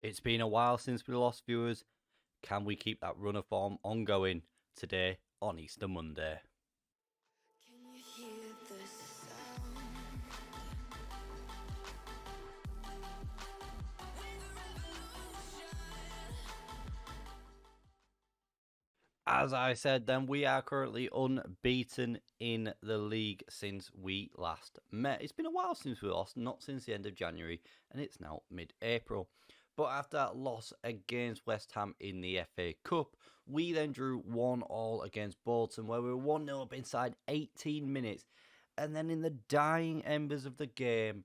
It's been a while since we lost viewers. Can we keep that run of form ongoing today on Easter Monday? Can you hear the sound? As I said then, we are currently unbeaten in the league since we last met. It's been a while since we lost, not since the end of January, and it's now mid-April. But after that loss against West Ham in the FA Cup, we then drew 1-1 against Bolton, where we were 1-0 up inside 18 minutes. And then in the dying embers of the game,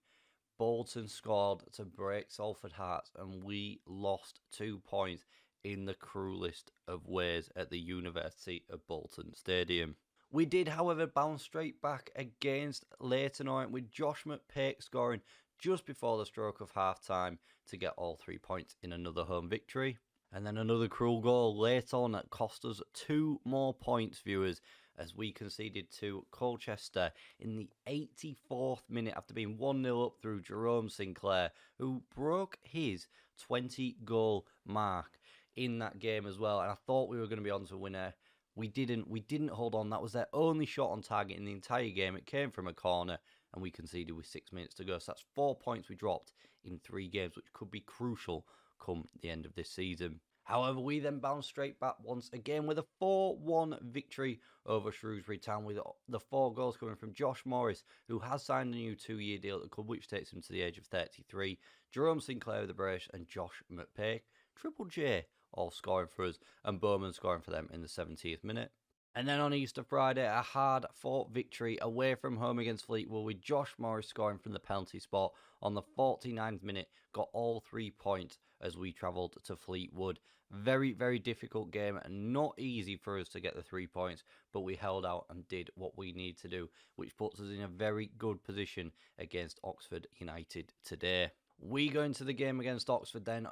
Bolton scored to break Salford hearts, and we lost 2 points in the cruelest of ways at the University of Bolton Stadium. We did, however, bounce straight back against Leyton Orient with Josh McPake scoring just before the stroke of half-time to get all 3 points in another home victory. And then another cruel goal late on that cost us 2 more points, viewers, as we conceded to Colchester in the 84th minute after being 1-0 up through Jerome Sinclair, who broke his 20-goal mark in that game as well. And I thought we were going to be on to a winner. We didn't hold on. That was their only shot on target in the entire game. It came from a corner, and we conceded with 6 minutes to go. So that's 4 points we dropped in 3 games, which could be crucial come the end of this season. However, we then bounced straight back once again with a 4-1 victory over Shrewsbury Town, with the 4 goals coming from Josh Morris, who has signed a new 2-year deal at the club, which takes him to the age of 33, Jerome Sinclair with the brace, and Josh McPake, Triple J, all scoring for us, and Bowman scoring for them in the 70th minute. And then on Easter Friday, a hard-fought victory away from home against Fleetwood, with Josh Morris scoring from the penalty spot on the 49th minute, got all 3 points as we travelled to Fleetwood. Very, very difficult game, and not easy for us to get the 3 points, but we held out and did what we need to do, which puts us in a very good position against Oxford United today. We go into the game against Oxford then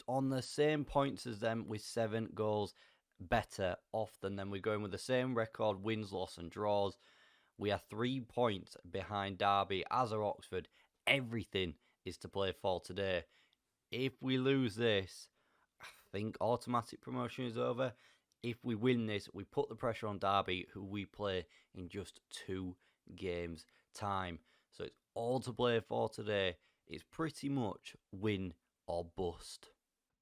on the same points as them, with 7 goals better off than them. We're going with the same record, wins, loss and draws. We are 3 points behind Derby, as are Oxford. Everything is to play for today. If we lose this, I think automatic promotion is over. If we win this, we put the pressure on Derby, who we play in just 2 games' time. So it's all to play for today. It's pretty much win or bust.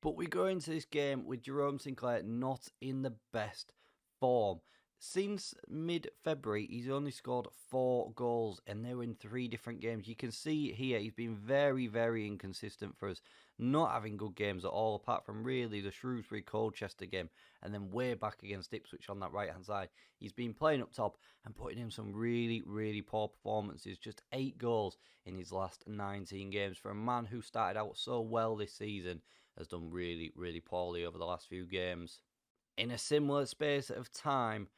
But we go into this game with Jerome Sinclair not in the best form. Since mid-February, he's only scored 4 goals, and they were in 3 different games. You can see here he's been very, very inconsistent for us, not having good games at all, apart from really the Shrewsbury-Colchester game, and then way back against Ipswich on that right-hand side. He's been playing up top and putting in some really, really poor performances. Just 8 goals in his last 19 games. For a man who started out so well this season, has done really, really poorly over the last few games. In a similar space of time,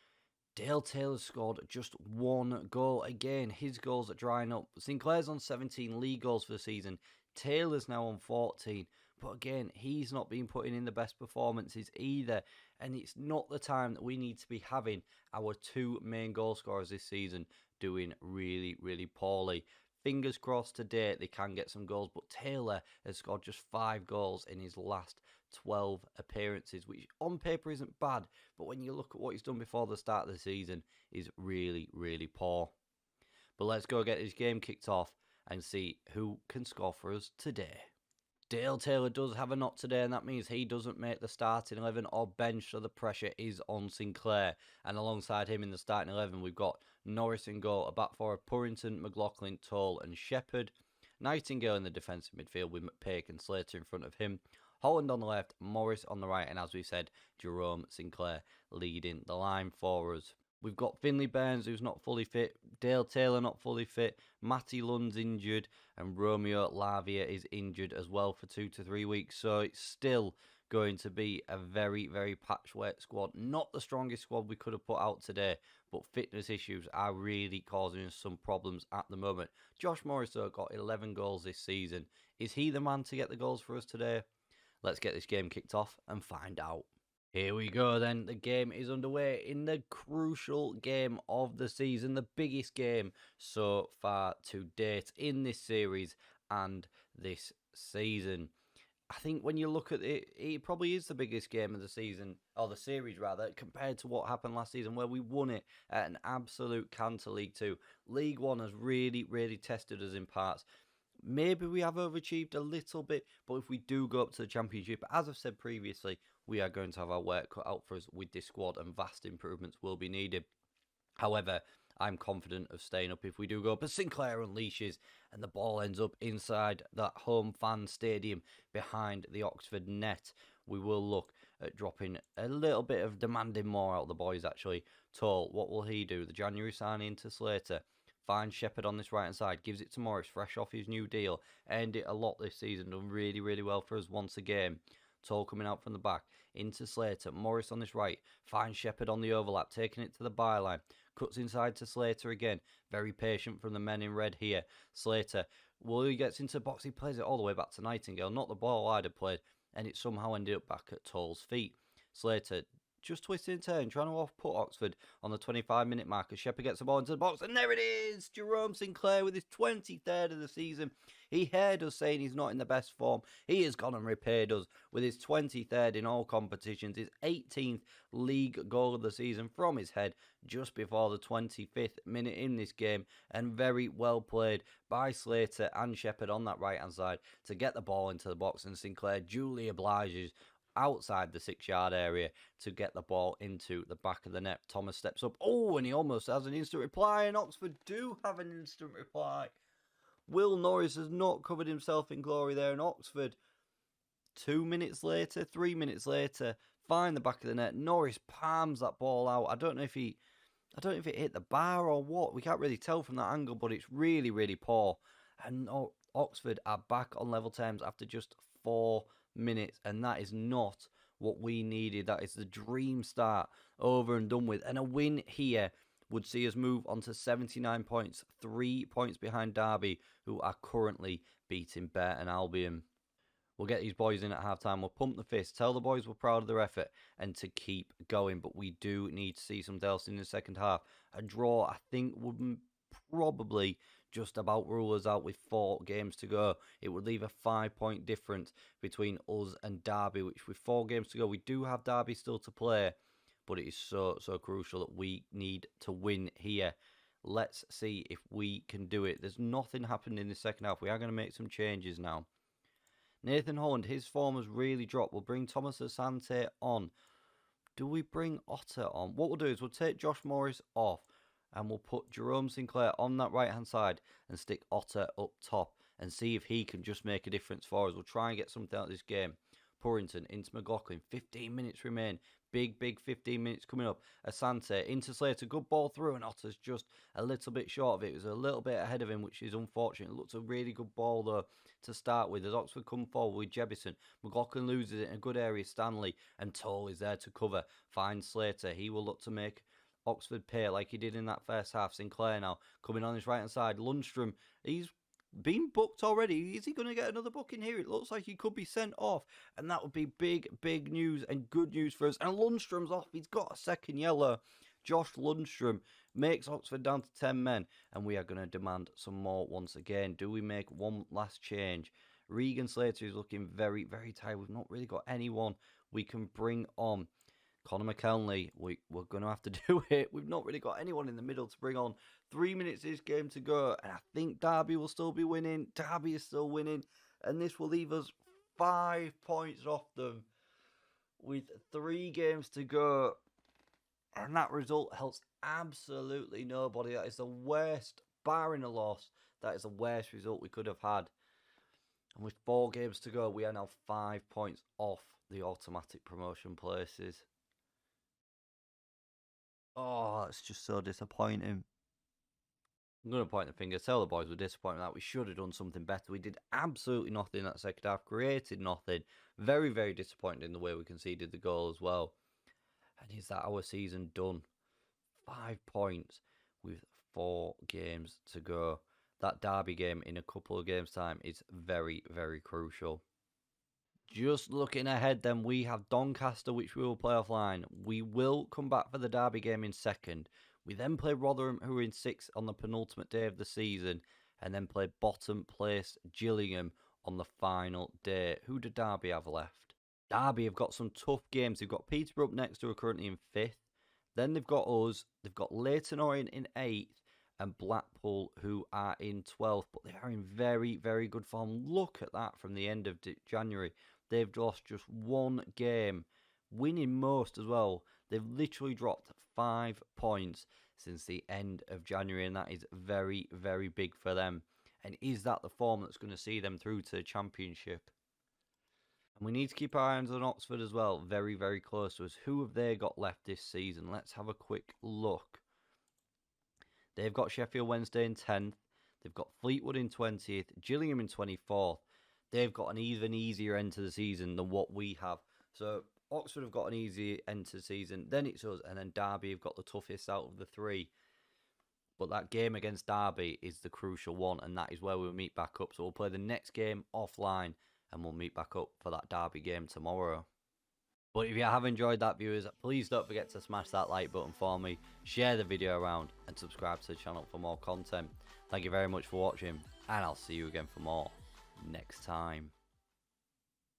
Dale Taylor scored just 1 goal. Again, his goals are drying up. Sinclair's on 17 league goals for the season. Taylor's now on 14. But again, he's not been putting in the best performances either. And it's not the time that we need to be having our 2 main goal scorers this season doing really, really poorly. Fingers crossed today they can get some goals, but Taylor has scored just 5 goals in his last 12 appearances, which on paper isn't bad, but when you look at what he's done before the start of the season, is really, really poor. But let's go get this game kicked off and see who can score for us today. Dale Taylor does have a knock today, and that means he doesn't make the starting 11 or bench, so the pressure is on Sinclair. And alongside him in the starting 11, we've got Norris in goal, a back four of Purrington, McLaughlin, Toll and Shepherd. Nightingale in the defensive midfield with McPake and Slater in front of him. Holland on the left, Morris on the right, and as we said, Jerome Sinclair leading the line for us. We've got Finley Burns, who's not fully fit, Dale Taylor not fully fit, Matty Lund's injured, and Romeo Lavia is injured as well for 2 to 3 weeks. So it's still going to be a very, very patchwork squad. Not the strongest squad we could have put out today, but fitness issues are really causing us some problems at the moment. Josh Morris, though, got 11 goals this season. Is he the man to get the goals for us today? Let's get this game kicked off and find out. Here we go then, the game is underway in the crucial game of the season, the biggest game so far to date in this series and this season. I think when you look at it, it probably is the biggest game of the season, or the series rather, compared to what happened last season, where we won it at an absolute canter. League Two. League One has really, really tested us in parts. Maybe we have overachieved a little bit, but if we do go up to the Championship, as I've said previously, we are going to have our work cut out for us with this squad, and vast improvements will be needed. However, I'm confident of staying up if we do go up. But Sinclair unleashes and the ball ends up inside that home fan stadium behind the Oxford net. We will look at dropping a little bit of demanding more out of the boys, actually. Toll, what will he do? The January signing to Slater. Finds Shepherd on this right hand side, gives it to Morris, fresh off his new deal. Earned it a lot this season, done really, really well for us once again. Toll coming out from the back, into Slater. Morris on this right, finds Shepherd on the overlap, taking it to the byline. Cuts inside to Slater again. Very patient from the men in red here. Slater, he gets into the box, he plays it all the way back to Nightingale. Not the ball I'd have played, and it somehow ended up back at Toll's feet. Slater just twisting and turning, trying to off-put Oxford on the 25-minute mark as Shepherd gets the ball into the box, and there it is! Jerome Sinclair with his 23rd of the season. He heard us saying he's not in the best form. He has gone and repaid us with his 23rd in all competitions, his 18th league goal of the season from his head just before the 25th minute in this game, and very well played by Slater and Shepherd on that right-hand side to get the ball into the box, and Sinclair duly obliges outside the 6-yard area to get the ball into the back of the net. Thomas steps up. Oh, and he almost has an instant reply, and Oxford do have an instant reply. Will Norris has not covered himself in glory there, and Oxford 2 minutes later, 3 minutes later, find the back of the net. Norris palms that ball out. I don't know if it hit the bar or what. We can't really tell from that angle, but it's really, really poor. And Oxford are back on level terms after just 4 minutes, and that is not what we needed. That is the dream start over and done with, and a win here would see us move on to 79 points, 3 points behind Derby, who are currently beating Burton Albion. We'll get these boys in at half-time. We'll pump the fist, tell the boys we're proud of their effort and to keep going, but we do need to see something else in the second half. A draw, I think, would probably just about rule us out with 4 games to go. It would leave a 5-point difference between us and Derby, which with 4 games to go, we do have Derby still to play, but it is so crucial that we need to win here. Let's see if we can do it. There's nothing happened in the second half. We are going to make some changes now. Nathan Holland, his form has really dropped. We'll bring Thomas Asante on. Do we bring Otter on? What we'll do is we'll take Josh Morris off, and we'll put Jerome Sinclair on that right-hand side and stick Otter up top and see if he can just make a difference for us. We'll try and get something out of this game. Purrington into McLaughlin. 15 minutes remain. Big 15 minutes coming up. Asante into Slater. Good ball through, and Otter's just a little bit short of it. It was a little bit ahead of him, which is unfortunate. It looks a really good ball, though, to start with. As Oxford come forward with Jebison. McLaughlin loses it in a good area. Stanley and Toll is there to cover. Finds Slater. He will look to make Oxford pay like he did in that first half. Sinclair now coming on his right hand side. Lundstrom, he's been booked already. Is he going to get another booking here? It looks like he could be sent off, and that would be big news and good news for us. And Lundstrom's off. He's got a second yellow. Josh Lundstrom makes Oxford down to 10 men, and we are going to demand some more once again. Do we make one last change? Regan Slater is looking very tired. We've not really got anyone we can bring on. Conor McKelney, we're going to have to do it. We've not really got anyone in the middle to bring on. 3 minutes of this game to go, and I think Derby will still be winning. Derby is still winning, and this will leave us 5 points off them with 3 games to go. And that result helps absolutely nobody. That is the worst, barring a loss, that is the worst result we could have had. And with 4 games to go, we are now 5 points off the automatic promotion places. Oh, it's just so disappointing. I'm going to point the finger, tell the boys we're disappointed that we should have done something better. We did absolutely nothing in that second half, created nothing. Very disappointed in the way we conceded the goal as well. And is that our season done? 5 points with 4 games to go. That Derby game in a couple of games' time is very crucial. Just looking ahead then, we have Doncaster, which we will play offline. We will come back for the Derby game in second. We then play Rotherham, who are in 6th on the penultimate day of the season, and then play bottom place Gillingham on the final day. Who did Derby have left? Derby have got some tough games. They've got Peterborough up next, who are currently in 5th. Then they've got us. They've got Leyton Orient in 8th. And Blackpool, who are in 12th. But they are in very, very good form. Look at that from the end of January. They've lost just one game, winning most as well. They've literally dropped 5 points since the end of January, and that is very, very big for them. And is that the form that's going to see them through to the Championship? And we need to keep our eyes on Oxford as well, very, very close to us. Who have they got left this season? Let's have a quick look. They've got Sheffield Wednesday in 10th. They've got Fleetwood in 20th, Gillingham in 24th. They've got an even easier end to the season than what we have. So Oxford have got an easy end to the season. Then it's us, and then Derby have got the toughest out of the 3. But that game against Derby is the crucial one, and that is where we'll meet back up. So we'll play the next game offline, and we'll meet back up for that Derby game tomorrow. But if you have enjoyed that, viewers, please don't forget to smash that like button for me, share the video around, and subscribe to the channel for more content. Thank you very much for watching, and I'll see you again for more next time.